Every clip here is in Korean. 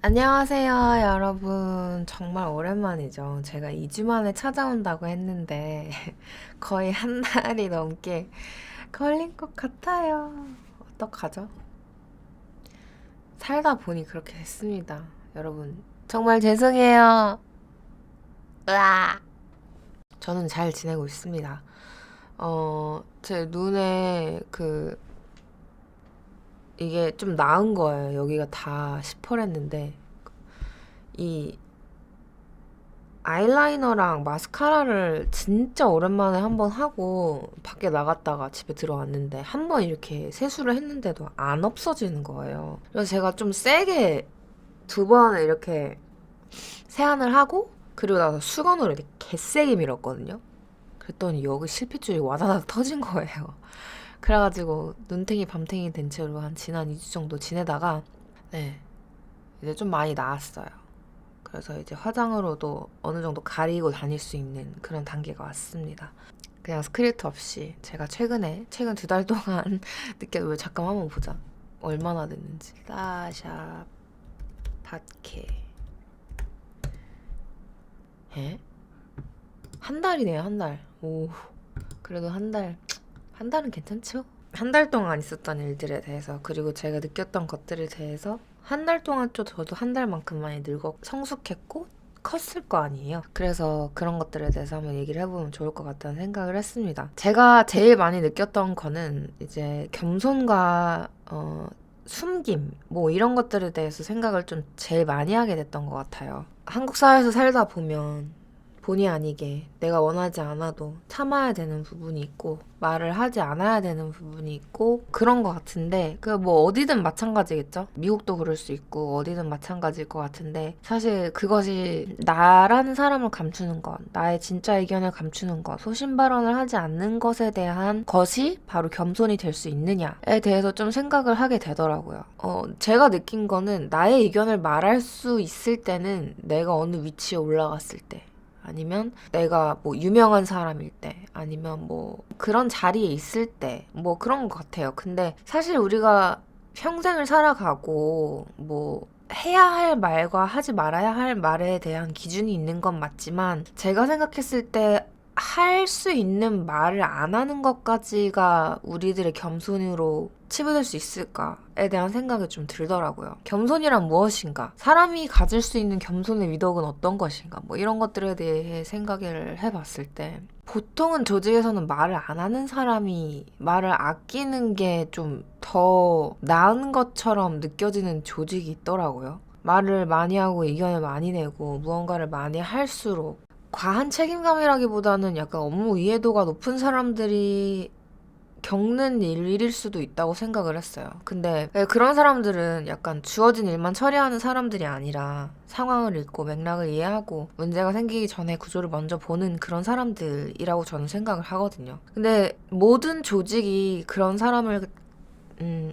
안녕하세요, 여러분. 정말 오랜만이죠. 제가 2주 만에 찾아온다고 했는데, 거의 한 달이 넘게 걸린 것 같아요. 어떡하죠? 살다 보니 그렇게 됐습니다. 여러분, 정말 죄송해요. 으아! 저는 잘 지내고 있습니다. 제 눈에 이게 좀 나은 거예요. 여기가 다 시퍼랬는데, 이 아이라이너랑 마스카라를 진짜 오랜만에 한번 하고 밖에 나갔다가 집에 들어왔는데 한 번 이렇게 세수를 했는데도 안 없어지는 거예요. 그래서 제가 좀 세게 두 번을 이렇게 세안을 하고 그리고 나서 수건으로 이렇게 개세게 밀었거든요. 그랬더니 여기 실핏줄이 와다닥 터진 거예요. 그래가지고 눈탱이 밤탱이 된 채로 한 지난 2주 정도 지내다가 네, 이제 좀 많이 나았어요. 그래서 이제 화장으로도 어느 정도 가리고 다닐 수 있는 그런 단계가 왔습니다. 그냥 스크립트 없이 제가 최근 2달 동안 느껴 잠깐 한번 보자. 얼마나 됐는지. 따샵 팟캐. 에? 한 달이네요, 한 달. 오, 그래도 한 달은 괜찮죠? 한 달 동안 있었던 일들에 대해서 그리고 제가 느꼈던 것들에 대해서 한 달 동안 또 저도 한 달만큼 많이 늙어 성숙했고 컸을 거 아니에요. 그래서 그런 것들에 대해서 한번 얘기를 해보면 좋을 것 같다는 생각을 했습니다. 제가 제일 많이 느꼈던 거는 이제 겸손과 숨김 뭐 이런 것들에 대해서 생각을 좀 제일 많이 하게 됐던 것 같아요. 한국 사회에서 살다 보면 본의 아니게 내가 원하지 않아도 참아야 되는 부분이 있고 말을 하지 않아야 되는 부분이 있고 그런 것 같은데 그 뭐 어디든 마찬가지겠죠? 미국도 그럴 수 있고 어디든 마찬가지일 것 같은데 사실 그것이 나라는 사람을 감추는 것, 나의 진짜 의견을 감추는 것, 소신 발언을 하지 않는 것에 대한 것이 바로 겸손이 될 수 있느냐에 대해서 좀 생각을 하게 되더라고요. 제가 느낀 거는 나의 의견을 말할 수 있을 때는 내가 어느 위치에 올라갔을 때 아니면 내가 뭐 유명한 사람일 때, 아니면 뭐 그런 자리에 있을 때, 뭐 그런 것 같아요. 근데 사실 우리가 평생을 살아가고 뭐 해야 할 말과 하지 말아야 할 말에 대한 기준이 있는 건 맞지만 제가 생각했을 때 할 수 있는 말을 안 하는 것까지가 우리들의 겸손으로 치부될 수 있을까에 대한 생각이 좀 들더라고요. 겸손이란 무엇인가? 사람이 가질 수 있는 겸손의 미덕은 어떤 것인가? 뭐 이런 것들에 대해 생각을 해봤을 때 보통은 조직에서는 말을 안 하는 사람이 말을 아끼는 게 좀 더 나은 것처럼 느껴지는 조직이 있더라고요. 말을 많이 하고 의견을 많이 내고 무언가를 많이 할수록 과한 책임감이라기보다는 약간 업무 이해도가 높은 사람들이 겪는 일일 수도 있다고 생각을 했어요. 근데 그런 사람들은 약간 주어진 일만 처리하는 사람들이 아니라 상황을 읽고 맥락을 이해하고 문제가 생기기 전에 구조를 먼저 보는 그런 사람들이라고 저는 생각을 하거든요. 근데 모든 조직이 그런 사람을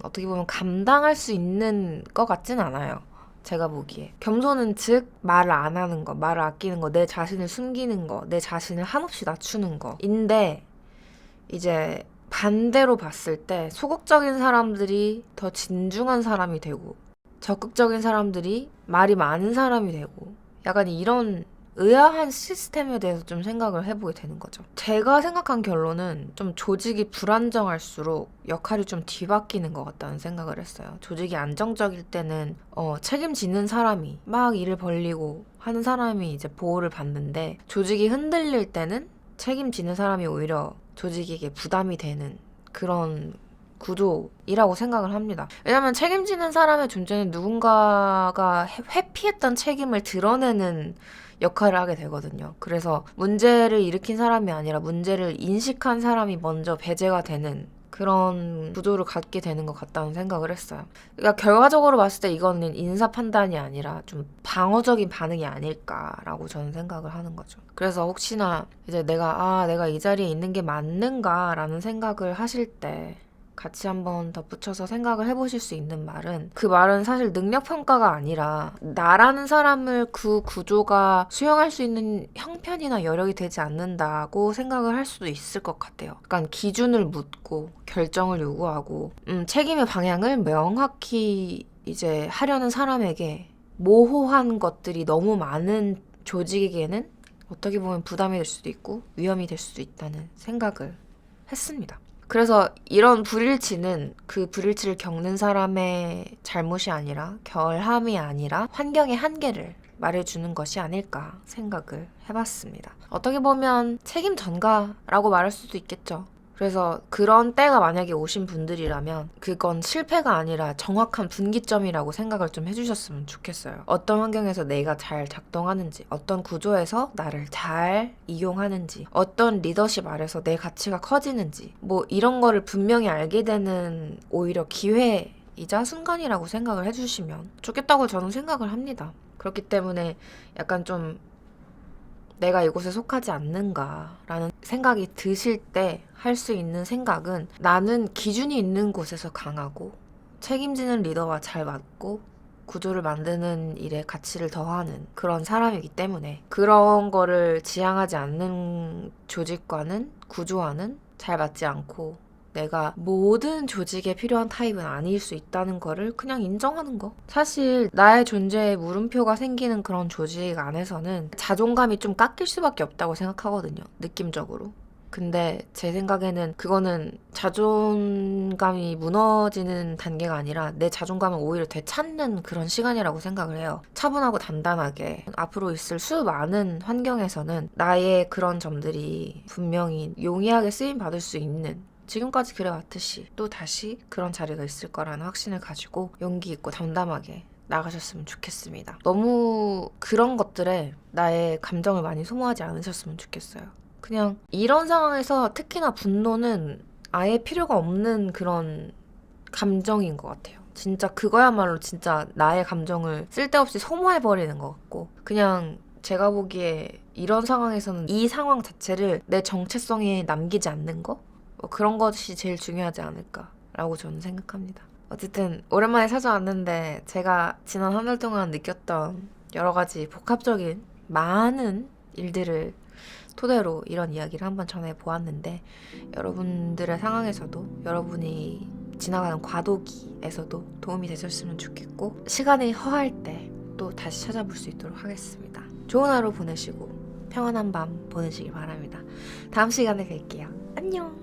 어떻게 보면 감당할 수 있는 것 같진 않아요. 제가 보기에. 겸손은 즉, 말을 안 하는 거, 말을 아끼는 거, 내 자신을 숨기는 거, 내 자신을 한없이 낮추는 거인데, 이제 반대로 봤을 때 소극적인 사람들이 더 진중한 사람이 되고, 적극적인 사람들이 말이 많은 사람이 되고, 약간 이런 의아한 시스템에 대해서 좀 생각을 해보게 되는 거죠. 제가 생각한 결론은 좀 조직이 불안정할수록 역할이 좀 뒤바뀌는 것 같다는 생각을 했어요. 조직이 안정적일 때는 책임지는 사람이 막 일을 벌리고 하는 사람이 이제 보호를 받는데 조직이 흔들릴 때는 책임지는 사람이 오히려 조직에게 부담이 되는 그런 구조이라고 생각을 합니다. 왜냐하면 책임지는 사람의 존재는 누군가가 회피했던 책임을 드러내는 역할을 하게 되거든요. 그래서 문제를 일으킨 사람이 아니라 문제를 인식한 사람이 먼저 배제가 되는 그런 구조를 갖게 되는 것 같다는 생각을 했어요. 그러니까 결과적으로 봤을 때 이거는 인사 판단이 아니라 좀 방어적인 반응이 아닐까라고 저는 생각을 하는 거죠. 그래서 혹시나 이제 내가 이 자리에 있는 게 맞는가라는 생각을 하실 때 같이 한번 덧붙여서 생각을 해보실 수 있는 말은 그 말은 사실 능력평가가 아니라 나라는 사람을 그 구조가 수용할 수 있는 형편이나 여력이 되지 않는다고 생각을 할 수도 있을 것 같아요. 약간 기준을 묻고 결정을 요구하고 책임의 방향을 명확히 이제 하려는 사람에게 모호한 것들이 너무 많은 조직에게는 어떻게 보면 부담이 될 수도 있고 위험이 될 수도 있다는 생각을 했습니다. 그래서 이런 불일치는 그 불일치를 겪는 사람의 잘못이 아니라 결함이 아니라 환경의 한계를 말해주는 것이 아닐까 생각을 해봤습니다. 어떻게 보면 책임 전가라고 말할 수도 있겠죠. 그래서 그런 때가 만약에 오신 분들이라면 그건 실패가 아니라 정확한 분기점이라고 생각을 좀 해주셨으면 좋겠어요. 어떤 환경에서 내가 잘 작동하는지, 어떤 구조에서 나를 잘 이용하는지, 어떤 리더십 아래서 내 가치가 커지는지, 뭐 이런 거를 분명히 알게 되는 오히려 기회이자 순간이라고 생각을 해주시면 좋겠다고 저는 생각을 합니다. 그렇기 때문에 약간 좀 내가 이곳에 속하지 않는가라는 생각이 드실 때 할 수 있는 생각은 나는 기준이 있는 곳에서 강하고 책임지는 리더와 잘 맞고 구조를 만드는 일에 가치를 더하는 그런 사람이기 때문에 그런 거를 지향하지 않는 조직과는 구조와는 잘 맞지 않고 내가 모든 조직에 필요한 타입은 아닐 수 있다는 거를 그냥 인정하는 거. 사실 나의 존재에 물음표가 생기는 그런 조직 안에서는 자존감이 좀 깎일 수밖에 없다고 생각하거든요. 느낌적으로. 근데 제 생각에는 그거는 자존감이 무너지는 단계가 아니라 내 자존감을 오히려 되찾는 그런 시간이라고 생각을 해요. 차분하고 단단하게 앞으로 있을 수많은 환경에서는 나의 그런 점들이 분명히 용이하게 쓰임 받을 수 있는 지금까지 그래왔듯이 또 다시 그런 자리가 있을 거라는 확신을 가지고 용기 있고 담담하게 나가셨으면 좋겠습니다. 너무 그런 것들에 나의 감정을 많이 소모하지 않으셨으면 좋겠어요. 그냥 이런 상황에서 특히나 분노는 아예 필요가 없는 그런 감정인 것 같아요. 진짜 그거야말로 진짜 나의 감정을 쓸데없이 소모해버리는 것 같고 그냥 제가 보기에 이런 상황에서는 이 상황 자체를 내 정체성에 남기지 않는 거? 뭐 그런 것이 제일 중요하지 않을까라고 저는 생각합니다. 어쨌든 오랜만에 찾아왔는데 제가 지난 한 달 동안 느꼈던 여러 가지 복합적인 많은 일들을 토대로 이런 이야기를 한번 전해보았는데 여러분들의 상황에서도 여러분이 지나가는 과도기에서도 도움이 되셨으면 좋겠고 시간이 허할 때 또 다시 찾아볼 수 있도록 하겠습니다. 좋은 하루 보내시고 평안한 밤 보내시길 바랍니다. 다음 시간에 뵐게요. 안녕.